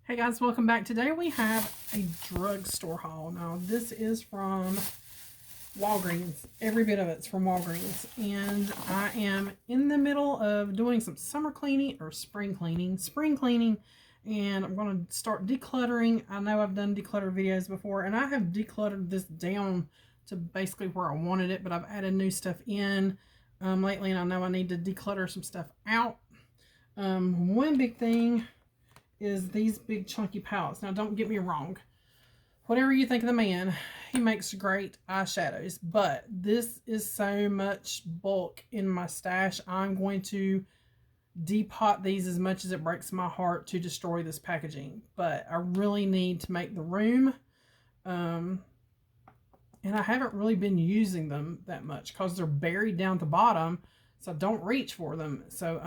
Hey guys, welcome back. Today we have a drugstore haul. Now this is from Walgreens. Every bit of it's from Walgreens. And I am in the middle of doing some summer cleaning or spring cleaning. And I'm going to start decluttering. I know I've done declutter videos before and I have decluttered this down to basically where I wanted it, but I've added new stuff in lately, and I know I need to declutter some stuff out. One big thing is these big chunky palettes. Now don't get me wrong, whatever you think of the man, he makes great eyeshadows, but this is so much bulk in my stash. I'm going to depot these as much as it breaks my heart to destroy this packaging, but I really need to make the room. And I haven't really been using them that much because they're buried down at the bottom, so don't reach for them. So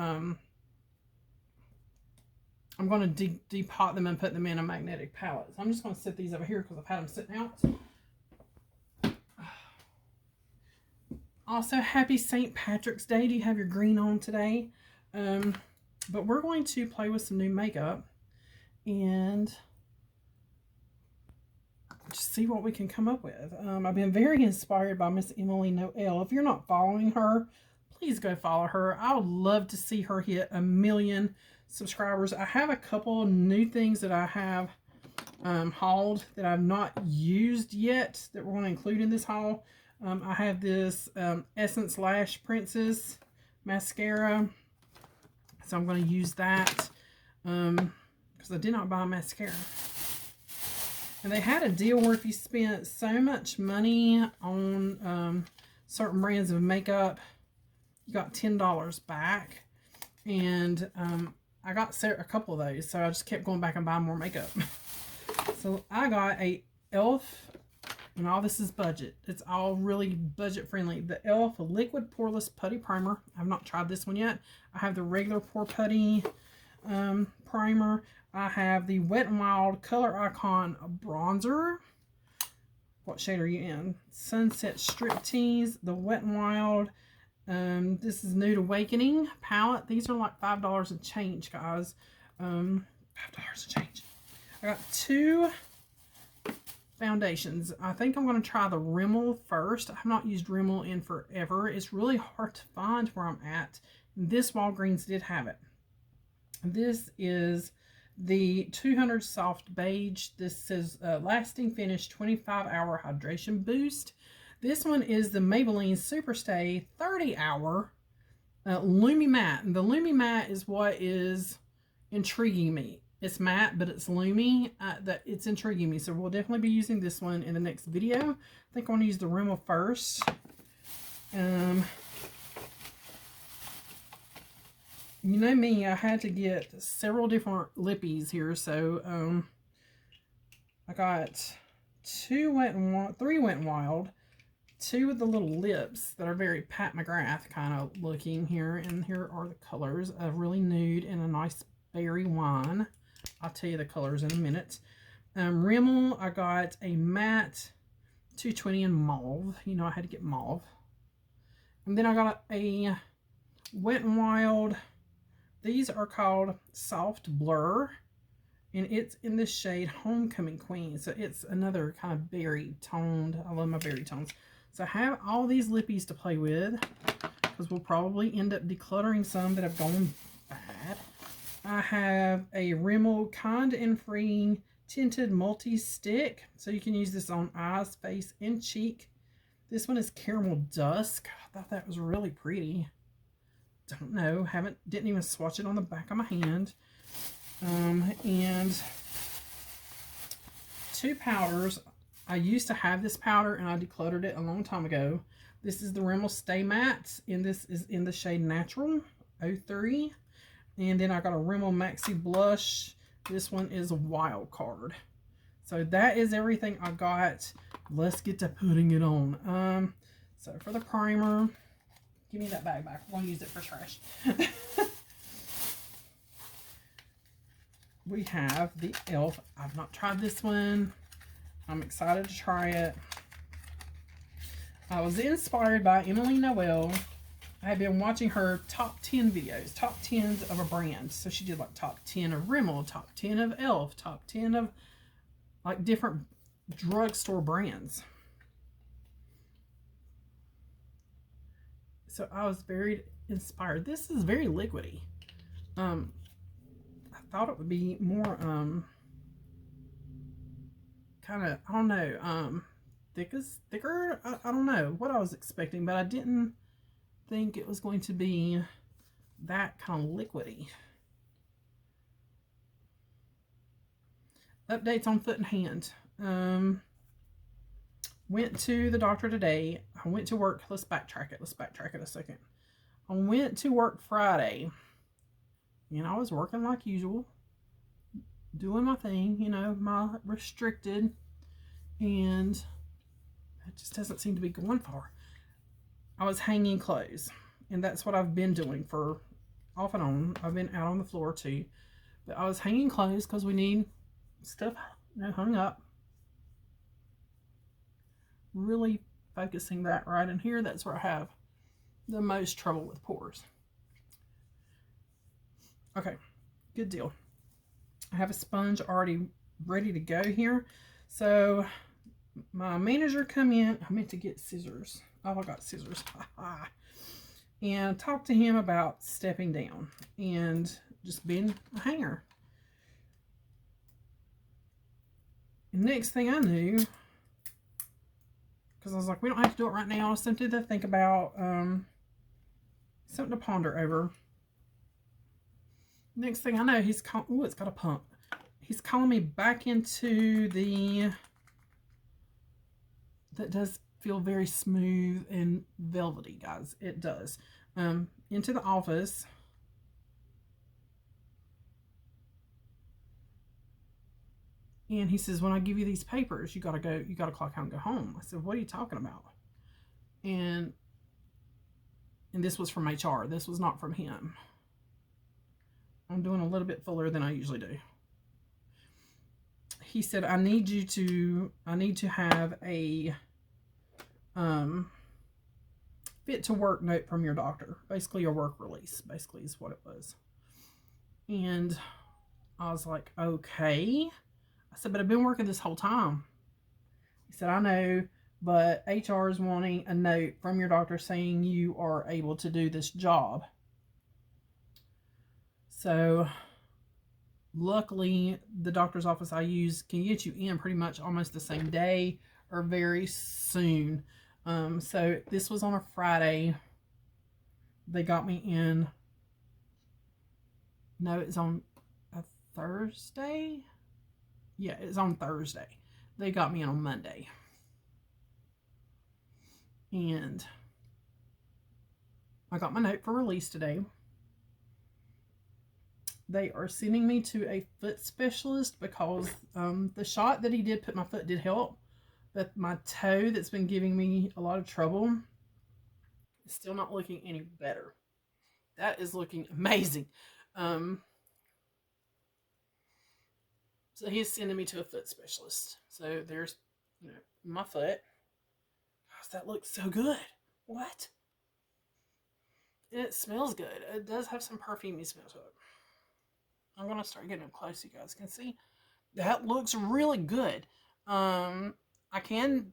I'm going to depot them and put them in a magnetic palette. So I'm just going to set these over here because I've had them sitting out. Also, happy St. Patrick's Day. Do you have your green on today? But we're going to play with some new makeup and just see what we can come up with. I've been very inspired by Miss Emily Noel. If you're not following her, please go follow her. I would love to see her hit 1 million subscribers. I have a couple new things that I have hauled that I've not used yet that we're going to include in this haul. I have this Essence Lash Princess mascara, so I'm going to use that because I did not buy mascara. And they had a deal where if you spent so much money on certain brands of makeup, you got $10 back. And I got a couple of those, so I just kept going back and buying more makeup. So I got a e.l.f., and all this is budget. It's all really budget friendly. The e.l.f. Liquid Poreless Putty Primer. I've not tried this one yet. I have the regular Pore Putty primer. I have the Wet n Wild Color Icon Bronzer. What shade are you in? Sunset Striptease. The Wet n Wild. This is Nude Awakening palette. These are like $5 and change, guys. $5 and change. I got 2 foundations. I think I'm going to try the Rimmel first. I've not used Rimmel in forever. It's really hard to find where I'm at. This Walgreens did have it. This is the 200 Soft Beige. This says Lasting Finish 25-Hour Hydration Boost. This one is the Maybelline Superstay 30-Hour Lumi Matte. And the Lumi Matte is what is intriguing me. It's matte, but it's Lumi. It's intriguing me. So we'll definitely be using this one in the next video. I think I want to use the Rimmel first. You know me, I had to get several different lippies here. So I got 3 Wet n Wild. 2 of the little lips that are very Pat McGrath kind of looking here. And here are the colors. A really nude and a nice berry wine. I'll tell you the colors in a minute. Rimmel, I got a matte 220 in mauve. You know I had to get mauve. And then I got a Wet n Wild. These are called Soft Blur. And it's in the shade Homecoming Queen. So it's another kind of berry toned. I love my berry tones. So I have all these lippies to play with, because we'll probably end up decluttering some that have gone bad. I have a Rimmel Kind and Freeing Tinted Multi-Stick. So you can use this on eyes, face, and cheek. This one is Caramel Dusk. I thought that was really pretty. Don't know. Didn't even swatch it on the back of my hand. And 2 powders. I used to have this powder and I decluttered it a long time ago. This is the Rimmel Stay Matte, and this is in the shade Natural 03. And then I got a Rimmel Maxi Blush. This one is a Wild Card. So that is everything I got. Let's get to putting it on. So for the primer, give me that bag back. We're going to use it for trash. We have the e.l.f. I've not tried this one. I'm excited to try it. I was inspired by Emily Noel I have been watching her top 10 videos, top 10s of a brand. So she did like top 10 of Rimmel, top 10 of Elf, top 10 of like different drugstore brands. So I was very inspired. This is very liquidy. I thought it would be more kind of, I don't know, thicker. I don't know what I was expecting, but I didn't think it was going to be that kind of liquidy. Updates on foot and hand. Went to the doctor today. I went to work. Let's backtrack it. Let's backtrack it a second. I went to work Friday, and I was working like usual, doing my thing, you know, my restricted, and it just doesn't seem to be going far. I was hanging clothes, and that's what I've been doing for off and on. I've been out on the floor too, but I was hanging clothes because we need stuff, you know, hung up. Really focusing that right in here. That's where I have the most trouble with pores. Okay, good deal. I have a sponge already ready to go here. So my manager come in. I meant to get scissors. Oh, I got scissors. And talk to him about stepping down and just being a hanger. And next thing I knew, because I was like, we don't have to do it right now. Something to think about, something to ponder over. Next thing I know, he's calling, oh, it's got a pump. He's calling me back into the, that does feel very smooth and velvety, guys. It does. Into the office. And he says, when I give you these papers, you gotta go, you gotta clock out and go home. I said, what are you talking about? And this was from HR. This was not from him. I'm doing a little bit fuller than I usually do. He said, I need to have a fit to work note from your doctor. Basically a work release, basically is what it was. And I was like, okay. I said, but I've been working this whole time. He said, I know, but HR is wanting a note from your doctor saying you are able to do this job. So luckily the doctor's office I use can get you in pretty much almost the same day or very soon. So this was on a Friday. They got me in. No, it's on a Thursday. Yeah, it's on Thursday. They got me in on Monday. And I got my note for release today. They are sending me to a foot specialist because the shot that he did put my foot did help. But my toe that's been giving me a lot of trouble is still not looking any better. That is looking amazing. So he's sending me to a foot specialist. So there's, you know, my foot. Gosh, that looks so good. What? And it smells good. It does have some perfumey smell to it. I'm going to start getting up close so you guys can see. That looks really good. I can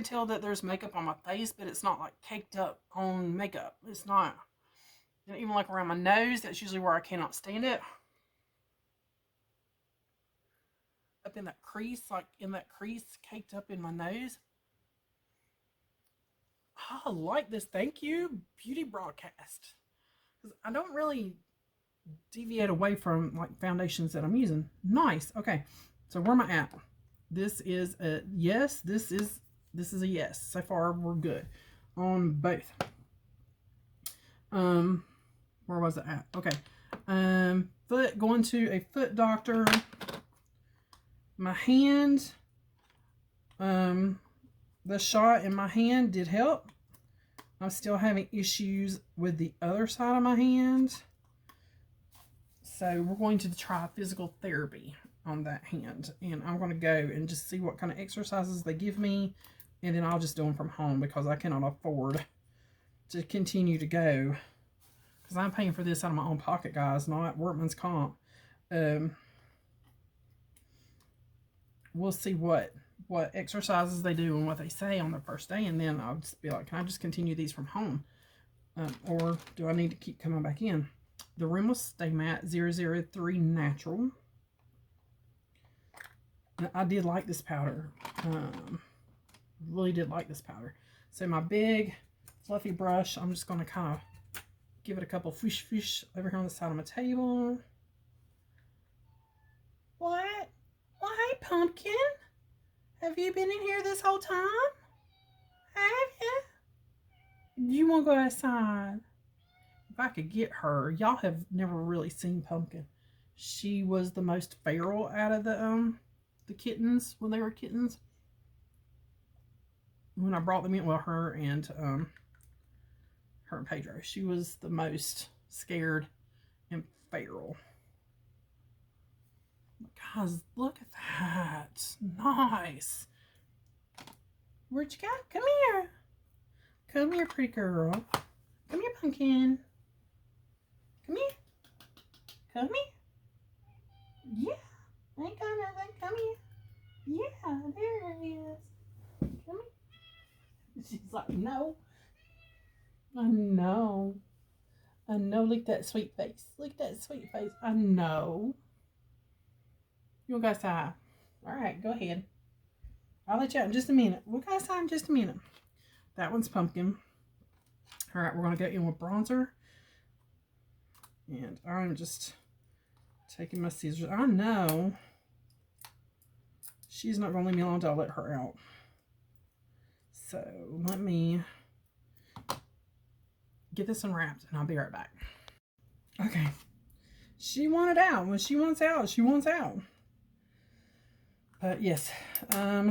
tell that there's makeup on my face, but it's not like caked up on makeup. It's not. And even like around my nose, that's usually where I cannot stand it. Up in that crease, like in that crease caked up in my nose. I like this. Thank you, Beauty Broadcast. Because I don't really deviate away from like foundations that I'm using. Nice. Okay. So where am I at? This is a yes. This is a yes. So far we're good on both. Where was it at? Okay. Foot, going to a foot doctor. My hand, the shot in my hand did help. I'm still having issues with the other side of my hand. So we're going to try physical therapy on that hand. And I'm going to go and just see what kind of exercises they give me. And then I'll just do them from home because I cannot afford to continue to go. Because I'm paying for this out of my own pocket, guys, not workman's comp. We'll see what exercises they do and what they say on the first day, and then I'll just be like, can I just continue these from home? Or do I need to keep coming back in? The Rimmel Stay Matte 003 Natural. And I did like this powder. Really did like this powder. So my big fluffy brush, I'm just going to kind of give it a couple fish over here on the side of my table. What? Well, hey, Pumpkin. Have you been in here this whole time? Have you? You want to go outside? If I could get her. Y'all have never really seen Pumpkin. She was the most feral out of the kittens when they were kittens. When I brought them in, well, her and Pedro, she was the most scared and feral. Guys, look at that. Nice. Where'd you go? Come here. Come here, pretty girl. Come here, Pumpkin. Come here. Come here. Yeah. Ain't got nothing. Come here. Yeah, there it is. Come here. She's like, no. I know. I know. Look at that sweet face. Look at that sweet face. I know. You want to go outside? All right, go ahead. I'll let you out in just a minute. We'll go outside in just a minute. That one's Pumpkin. All right, we're going to go in with bronzer. And I'm just taking my scissors. I know she's not going to leave me alone until I let her out. So let me get this unwrapped and I'll be right back. Okay. She wanted out. When she wants out, she wants out. But yes,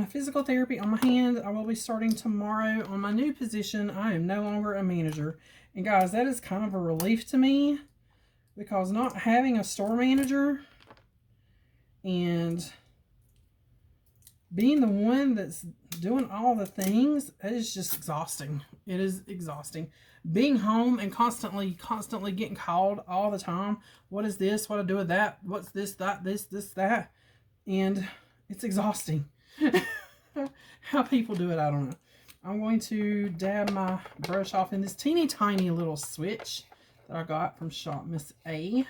physical therapy on my hand. I will be starting tomorrow on my new position. I am no longer a manager. And guys, that is kind of a relief to me, because not having a store manager and being the one that's doing all the things, it is just exhausting. It is exhausting. Being home and constantly getting called all the time. What is this? What do I do with that? What's this, that, this, that? And it's exhausting. How people do it, I don't know. I'm going to dab my brush off in this teeny tiny little switch that I got from Shop Miss A.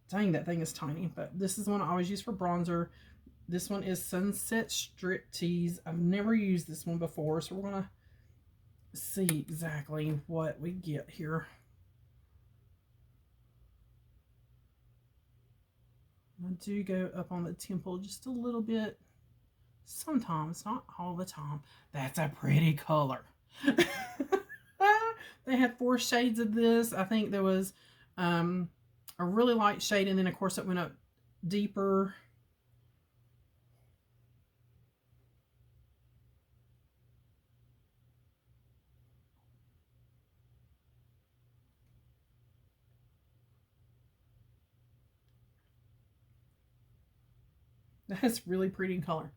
Dang, that thing is tiny. But this is the one I always use for bronzer. This one is Sunset Strip Tease. I've never used this one before, so we're going to see exactly what we get here. I do go up on the temple just a little bit. Sometimes, not all the time. That's a pretty color. They had 4 shades of this. I think there was a really light shade, and then of course it went up deeper. That's really pretty in color.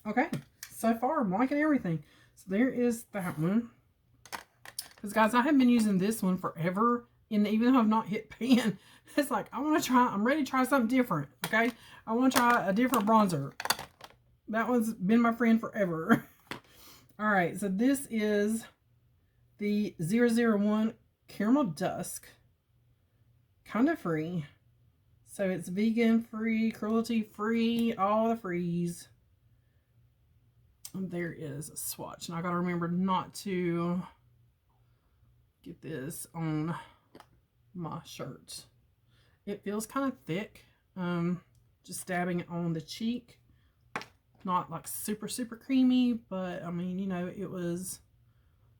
Okay, so far I'm liking everything. So there is that one. Because guys, I have been using this one forever, and even though I've not hit pan, it's like I want to try. I'm ready to try something different. Okay, I want to try a different bronzer. That one's been my friend forever. All right, so this is the 001 Caramel Dusk. Kind of free. So it's vegan free, cruelty free, all the frees. And there is a swatch. Now I gotta remember not to get this on my shirt. It feels kind of thick. Just dabbing it on the cheek. Not like super creamy, but I mean, you know, it was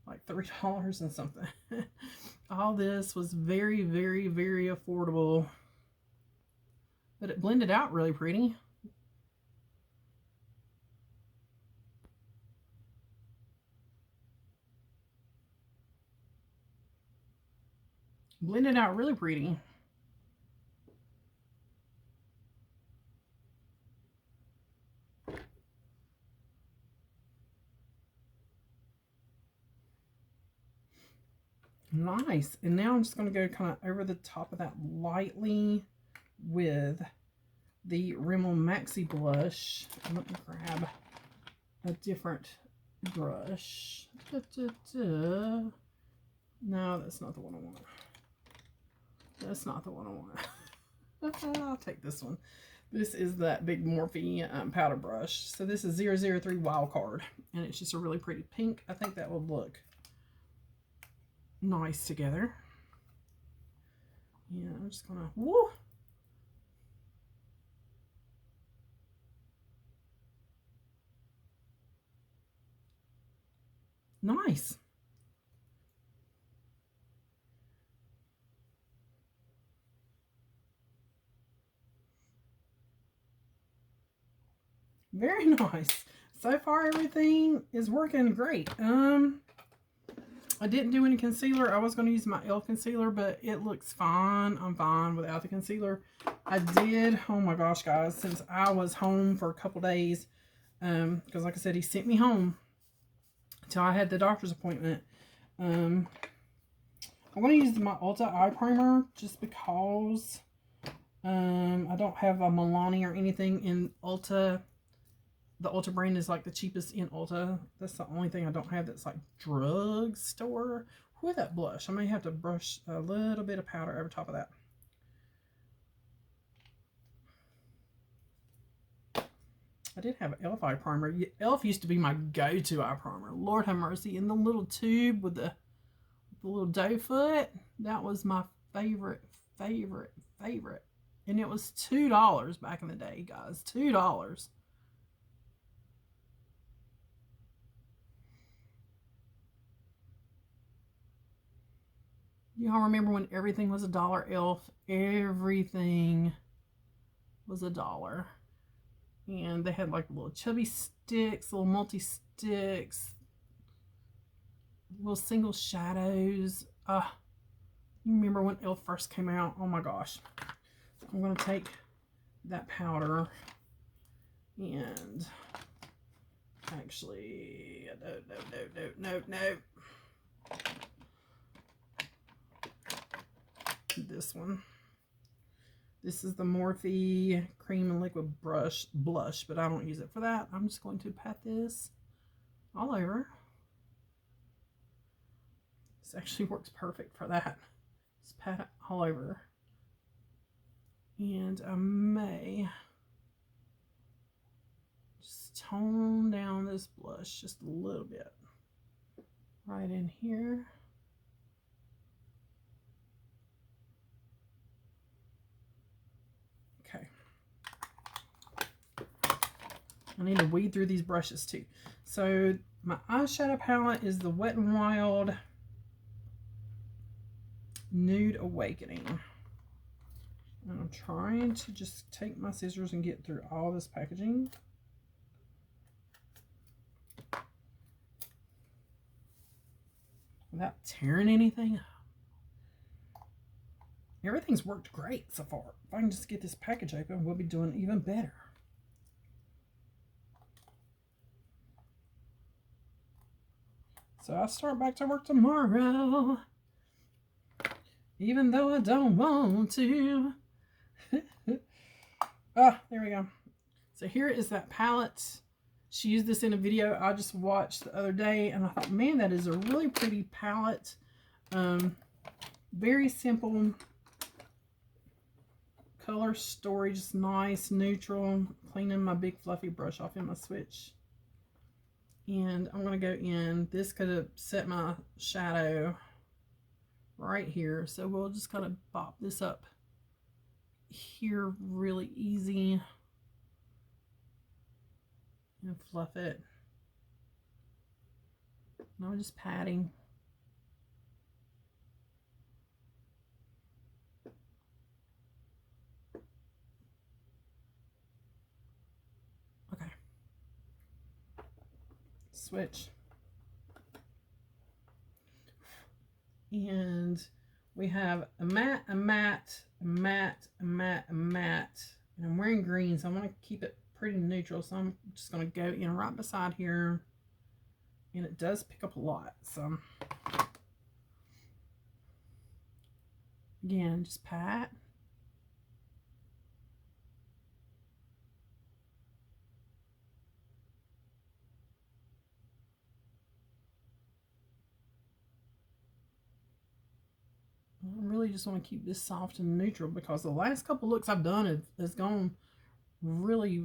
like $3 and something. All this was very affordable, but it blended out really pretty. Blend it out really pretty. Nice. And now I'm just going to go kind of over the top of that lightly with the Rimmel Maxi blush. Let me grab a different brush. No, that's not the one I want. That's not the one I want. I'll take this one. This is that big Morphe powder brush. So this is 003 Wild Card. And it's just a really pretty pink. I think that will look nice together. Yeah, I'm just gonna, woo! Nice. Very nice. So far, everything is working great. I didn't do any concealer. I was going to use my e.l.f. concealer, but it looks fine. I'm fine without the concealer. I did, oh my gosh, guys, since I was home for a couple days, because like I said, he sent me home until I had the doctor's appointment. I'm going to use my Ulta eye primer just because I don't have a Milani or anything in Ulta. The Ulta brand is like the cheapest in Ulta. That's the only thing I don't have that's like drugstore. With that blush, I may have to brush a little bit of powder over top of that. I did have an e.l.f. eye primer. e.l.f. used to be my go-to eye primer. Lord have mercy. In the little tube with the little doe foot, that was my favorite. And it was $2 back in the day, guys. $2. Y'all remember when everything was $1 e.l.f.? Everything was $1. And they had like little chubby sticks, little multi-sticks, little single shadows. You remember when e.l.f. first came out? Oh my gosh. So I'm going to take that powder and actually, no. This one. This is the Morphe Cream and Liquid Blush, but I don't use it for that. I'm just going to pat this all over. This actually works perfect for that. Just pat it all over. And I may just tone down this blush just a little bit. Right in here. Okay. I need to weed through these brushes too. So my eyeshadow palette is the Wet n Wild Nude Awakening. And I'm trying to just take my scissors and get through all this packaging. Without tearing anything up. Everything's worked great so far. If I can just get this package open, we'll be doing even better. So I'll start back to work tomorrow. Even though I don't want to. There we go. So here is that palette. She used this in a video I just watched the other day, and I thought, man, that is a really pretty palette. Very simple color story, just nice, neutral. Cleaning my big fluffy brush off in my switch. And I'm going to go in. This could have set my shadow right here. So we'll just kind of pop this up here really easy. And fluff it. And I'm just patting. Okay. Switch. And We have a matte, a matte, a matte, a matte, a matte. And I'm wearing green, so I want to keep it pretty neutral. So I'm just going to go in right beside here. And it does pick up a lot. So again, just pat. I really just want to keep this soft and neutral because the last couple looks I've done has gone really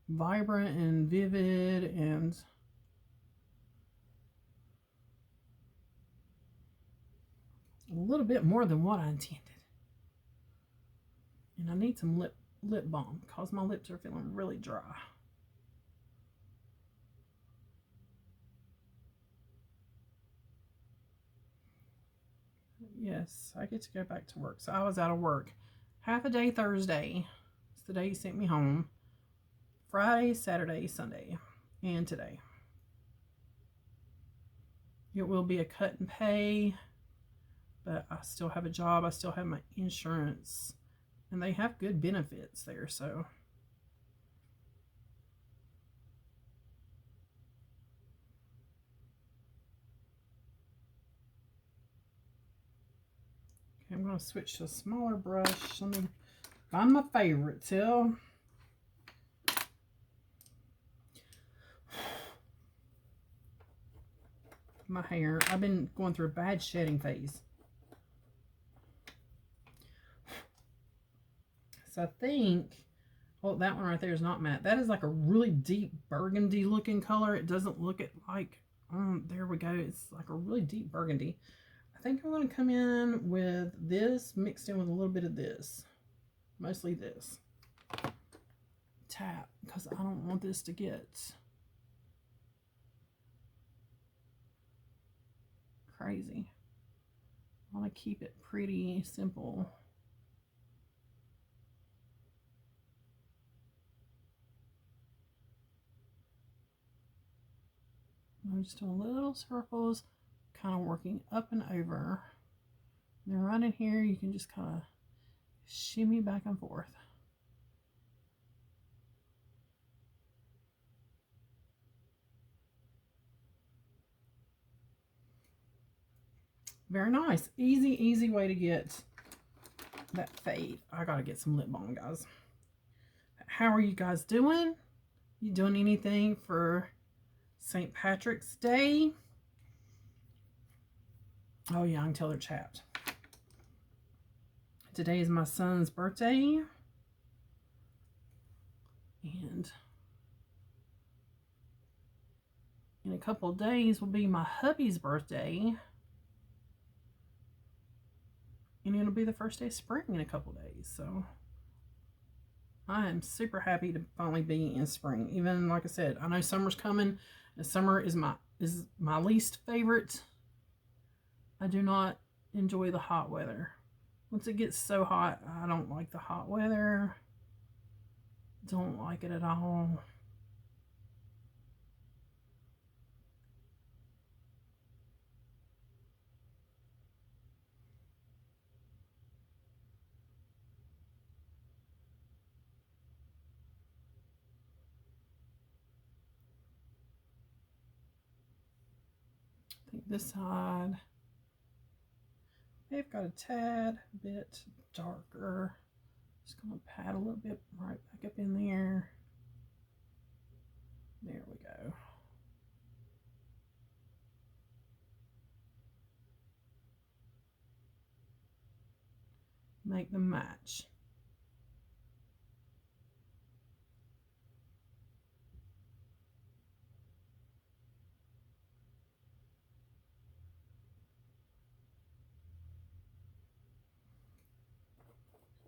vibrant and vivid and a little bit more than what I intended. And I need some lip balm because my lips are feeling really dry. Yes, I get to go back to work. So I was out of work half a day Thursday. It's the day he sent me home. Friday, Saturday, Sunday, and today. It will be a cut and pay, but I still have a job. I still have my insurance, and they have good benefits there. So okay, I'm going to switch to a smaller brush. Let me find my favorite till. My hair. I've been going through a bad shedding phase. So I think, oh, that one right there is not matte. That is like a really deep burgundy looking color. It doesn't look it like, there we go. It's like a really deep burgundy. I think I'm going to come in with this mixed in with a little bit of this. Mostly this. Tap, because I don't want this to get crazy. I want to keep it pretty simple. I'm just doing little circles, kind of working up and over. And then right in here, you can just kind of shimmy back and forth. Very nice. Easy way to get that fade. I gotta get some lip balm, guys. How are you guys doing? You doing anything for St. Patrick's Day? Oh yeah, I can tell they're chapped. Today is my son's birthday. And in a couple of days will be my hubby's birthday. And it'll be the first day of spring in a couple of days. So I am super happy to finally be in spring. Even like I said, I know summer's coming. And summer is my least favorite. I do not enjoy the hot weather. Once it gets so hot, I don't like the hot weather. Don't like it at all. I think this side, they've got a tad bit darker. Just gonna pat a little bit right back up in there. There we go. Make them match.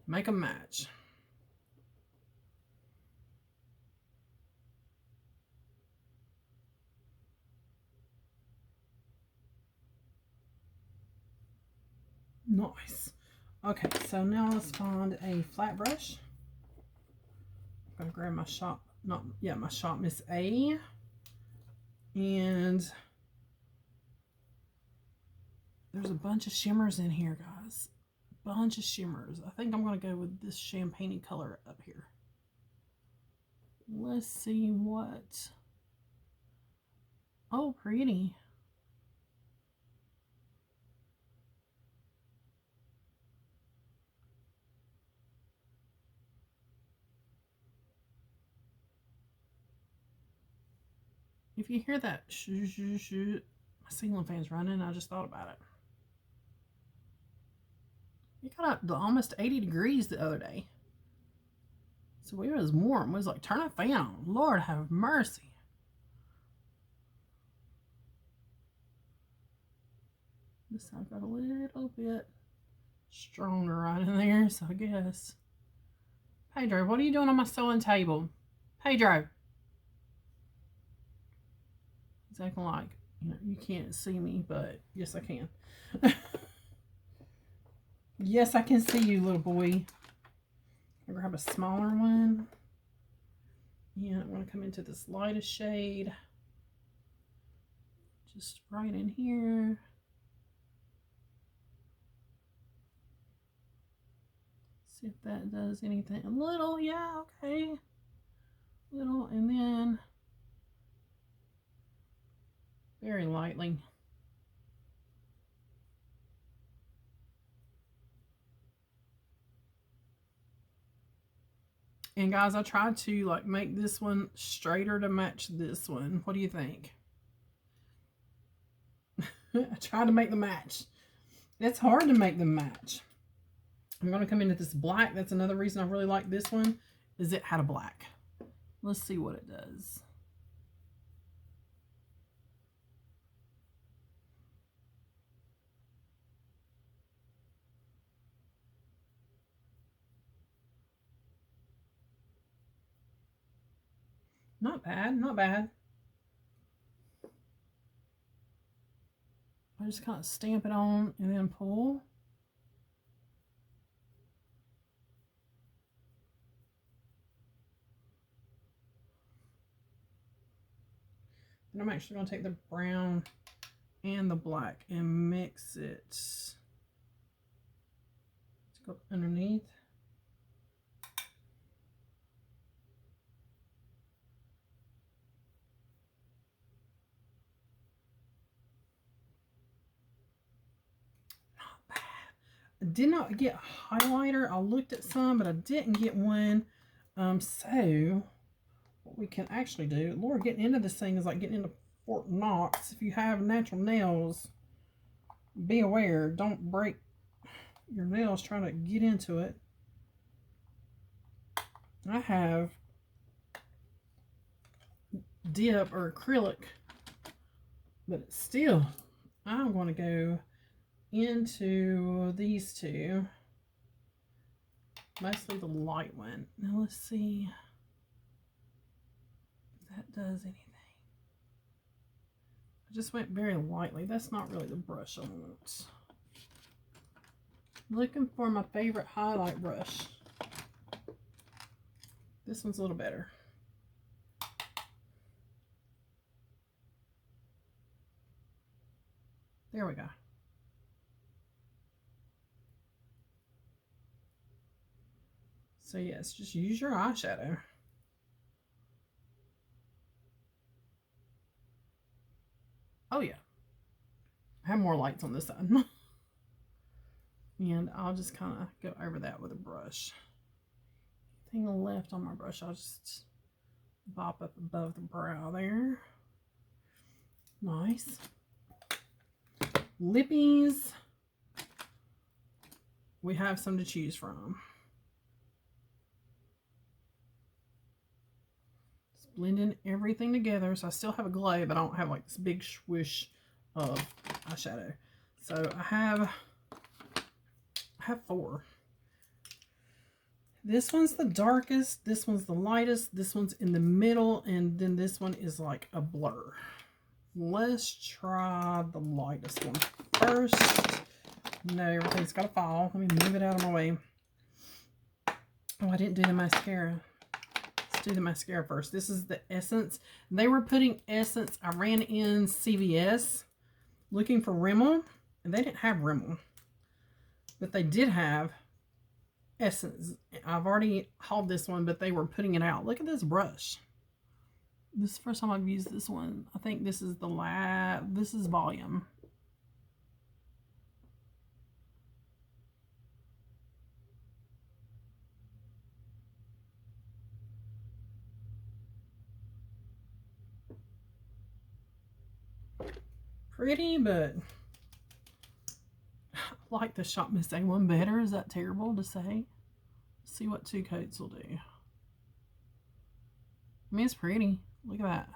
Make them match. Nice. Okay, so now let's find a flat brush. I'm gonna grab my my Shop Miss A, and There's a bunch of shimmers in here, guys. Bunch of shimmers. I think I'm going to go with this champagne color up here. Let's see what. Oh, pretty. If you hear that shoo shoo shoo, my ceiling fan's running. I just thought about it. It got up to almost 80 degrees the other day. So it was warm. It was like, turn a fan on. Lord have mercy. This side got a little bit stronger right in there, so I guess. Pedro, what are you doing on my sewing table? Pedro. He's acting like, you can't see me, but yes, I can. Yes, I can see you, little boy. I'll grab a smaller one. Yeah, I want to come into this lightest shade. Just right in here. See if that does anything. A little, yeah, okay. Little, and then very lightly. And guys, I tried to like make this one straighter to match this one. What do you think? I tried to make the match. It's hard to make them match. I'm going to come into this black. That's another reason I really like this one, is it had a black. Let's see what it does. Not bad, not bad. I just kind of stamp it on and then pull. And I'm actually going to take the brown and the black and mix it. Let's go underneath. I did not get a highlighter. I looked at some, but I didn't get one. So what we can actually do, Lord, getting into this thing is like getting into Fort Knox. If you have natural nails, be aware. Don't break your nails trying to get into it. I have dip or acrylic, but still, I'm going to go into these two, mostly the light one. Now let's see if that does anything. I just went very lightly. That's not really the brush I want. Looking for my favorite highlight brush. This one's a little better. There we go. So yes, just use your eyeshadow. Oh yeah. I have more lights on this side. And I'll just kind of go over that with a brush. Anything left on my brush, I'll just bop up above the brow there. Nice. Lippies. We have some to choose from. Just blending everything together. So I still have a glow, but I don't have like this big swoosh of eyeshadow. So I have 4. This one's the darkest, this one's the lightest, this one's in the middle, and then this one is like a blur. Let's try the lightest one first. No, everything's got to fall. Let me move it out of my way. Oh, I didn't do the mascara. Let's do the mascara first. This is the Essence. They were putting Essence. I ran in CVS looking for Rimmel, And they didn't have Rimmel. But they did have Essence. I've already hauled this one, but they were putting it out. Look at this brush. This is the first time I've used this one. I think this is this is volume. Pretty, but I like the Shop Miss A one better. Is that terrible to say? Let's see what 2 coats will do. I mean, it's pretty. Look at that.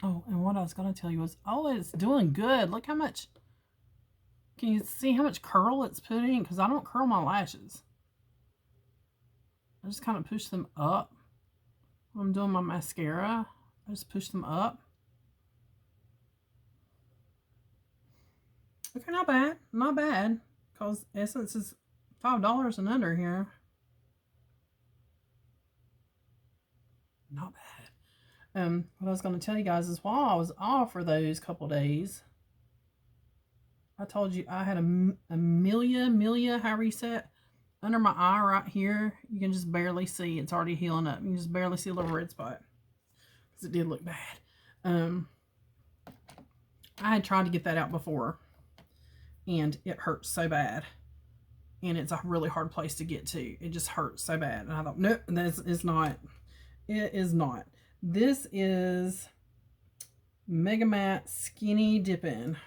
Oh, and what I was going to tell you was, oh, it's doing good. Look how much, can you see how much curl it's putting? Because I don't curl my lashes. I just kind of push them up. When I'm doing my mascara, I just push them up. Okay, not bad. Not bad. Because Essence is $5 and under here. Not bad. What I was going to tell you guys is while I was off for those couple days, I told you I had a milia, however you say it, under my eye right here. You can just barely see. It's already healing up. You can just barely see a little red spot. Because it did look bad. I had tried to get that out before. And it hurts so bad. And it's a really hard place to get to. It just hurts so bad. And I thought, nope, this is not. It is not. This is Mega Matte Skinny Dippin',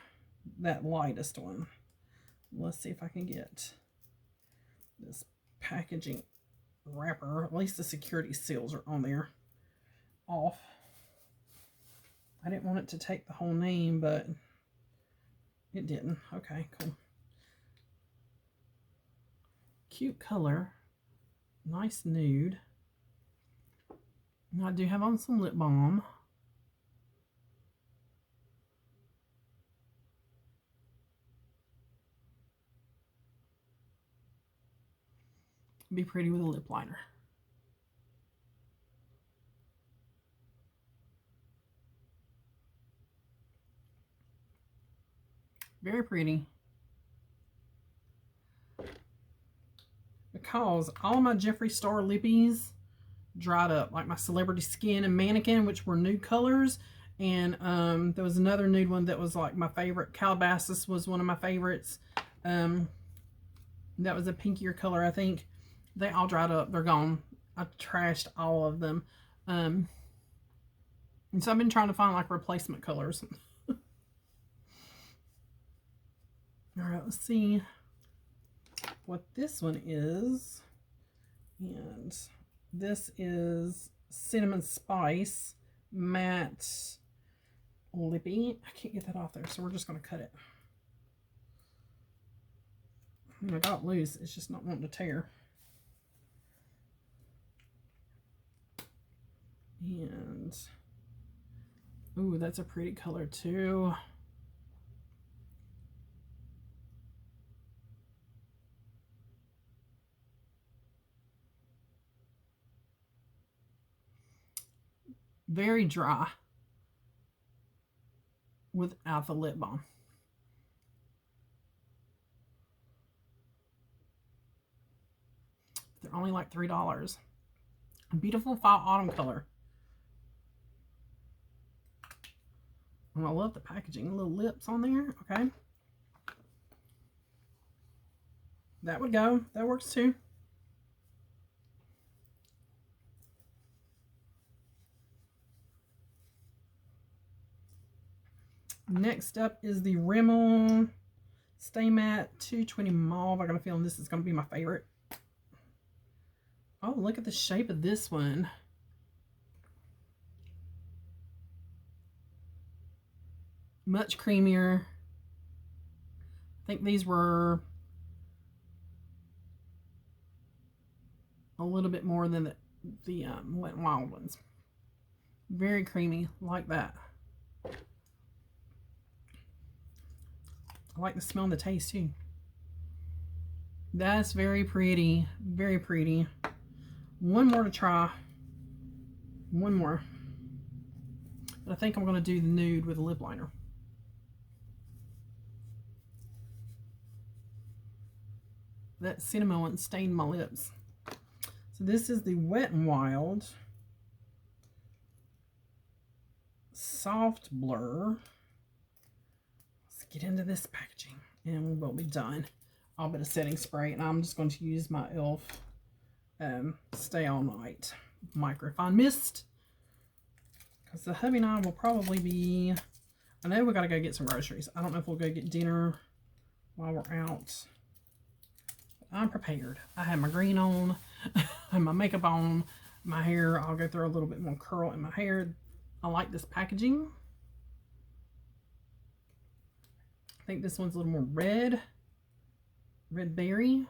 that lightest one. Let's see if I can get this packaging wrapper, at least the security seals are on there, off. I didn't want it to take the whole name, but it didn't. Okay, cool. Cute color. Nice nude. And I do have on some lip balm. Be pretty with a lip liner. Very pretty. Because all my Jeffree Star lippies dried up, like my Celebrity Skin and Mannequin, which were nude colors, and there was another nude one that was like my favorite. Calabasas was one of my favorites. That was a pinkier color, I think. They all dried up. They're gone. I trashed all of them. And so I've been trying to find like replacement colors. All right, let's see what this one is. And this is Cinnamon Spice Matte Lippy. I can't get that off there, so we're just going to cut it. I got it loose. It's just not wanting to tear. And, ooh, that's a pretty color too. Very dry without the lip balm. They're only like $3. A beautiful fall autumn color. And I love the packaging. Little lips on there. Okay. That would go. That works too. Next up is the Rimmel Stay Matte 220 Mauve. I got a feeling this is going to be my favorite. Oh, look at the shape of this one. Much creamier. I think these were a little bit more than the Wet n Wild ones. Very creamy, like that. I like the smell and the taste too. That's very pretty. Very pretty. One more to try. One more. But I think I'm going to do the nude with a lip liner. That cinnamon stained my lips. So this is the Wet n Wild Soft Blur. Let's get into this packaging and we'll be done. I'll put a setting spray, and I'm just going to use my e.l.f. Stay All Night Microfine Mist. Because the hubby and I will probably be... I know we got to go get some groceries. I don't know if we'll go get dinner while we're out. But I'm prepared. I have my green on. I have my makeup on. My hair, I'll go through a little bit more curl in my hair. I like this packaging. I think this one's a little more red. Red berry.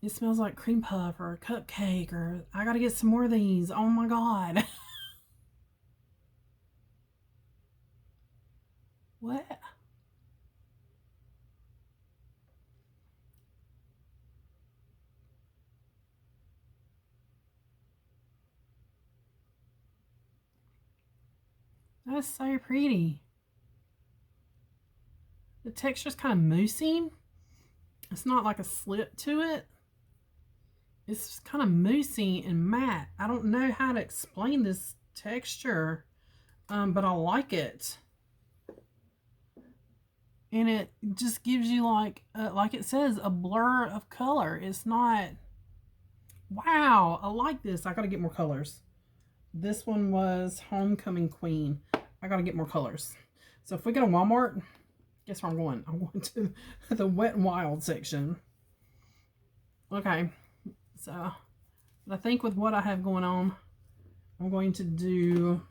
It smells like cream puff or a cupcake, or I gotta get some more of these. Oh my god. What? That's so pretty. The texture's kind of moussey. It's not like a slip to it. It's kind of moussey and matte. I don't know how to explain this texture, but I like it. And it just gives you like it says, a blur of color. It's not... Wow, I like this. I gotta get more colors. This one was Homecoming Queen. I gotta get more colors. So if we go to Walmart, guess where I'm going? I'm going to the Wet n Wild section. Okay, so I think with what I have going on, I'm going to do,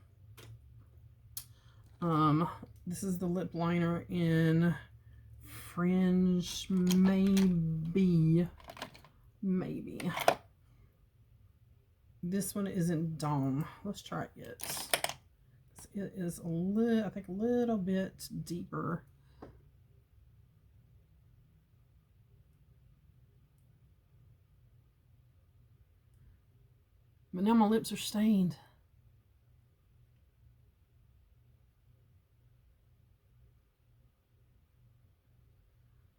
this is the lip liner in Fringe, maybe. This one is in Dawn. Let's try it. It is a little, I think, a little bit deeper. But now my lips are stained.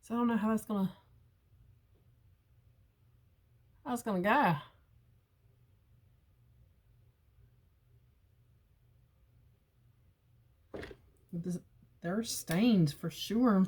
So I don't know how that's gonna go. They're stained for sure.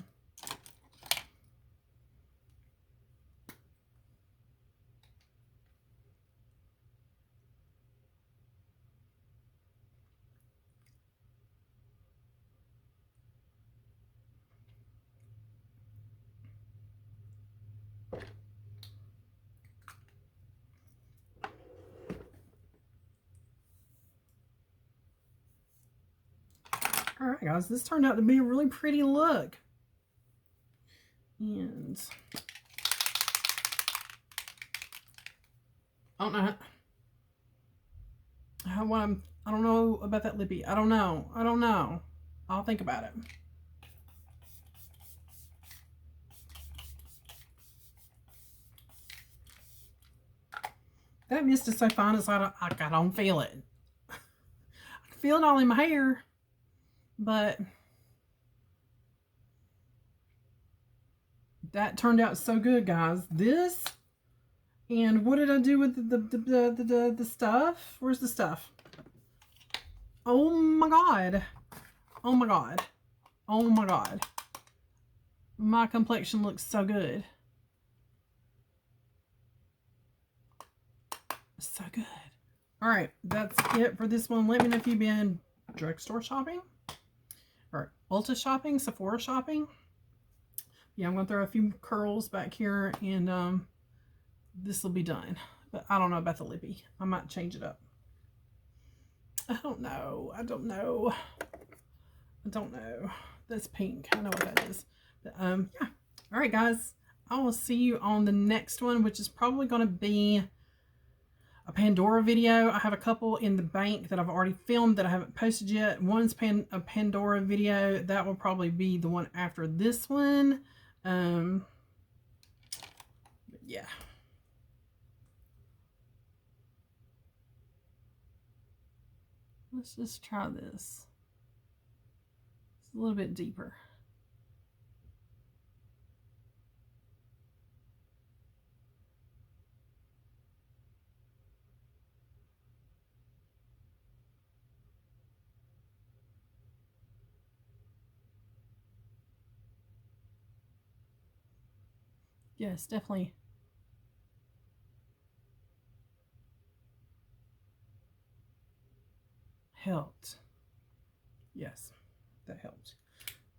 Alright guys, this turned out to be a really pretty look. And I don't know I don't know about that lippy. I don't know. I'll think about it. That mist is so fine, it's like I don't feel it. I can feel it all in my hair, but that turned out so good, guys. This, and what did I do with the stuff? Where's the stuff? Oh my god. Oh my god. Oh my god. My complexion looks so good. So good. Alright, that's it for this one. Let me know if you've been drugstore shopping or Ulta shopping, Sephora shopping. Yeah, I'm going to throw a few curls back here, and this will be done. But I don't know about the lippy. I might change it up. I don't know. That's pink. I know what that is. But, yeah. All right, guys. I will see you on the next one, which is probably going to be a Pandora video. I have a couple in the bank that I've already filmed that I haven't posted yet. One's a Pandora video. That will probably be the one after this one. Yeah. Let's just try this. It's a little bit deeper. Yes, definitely helped. Yes, that helped.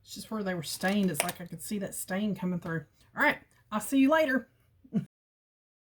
It's just where they were stained. It's like I could see that stain coming through. All right, I'll see you later.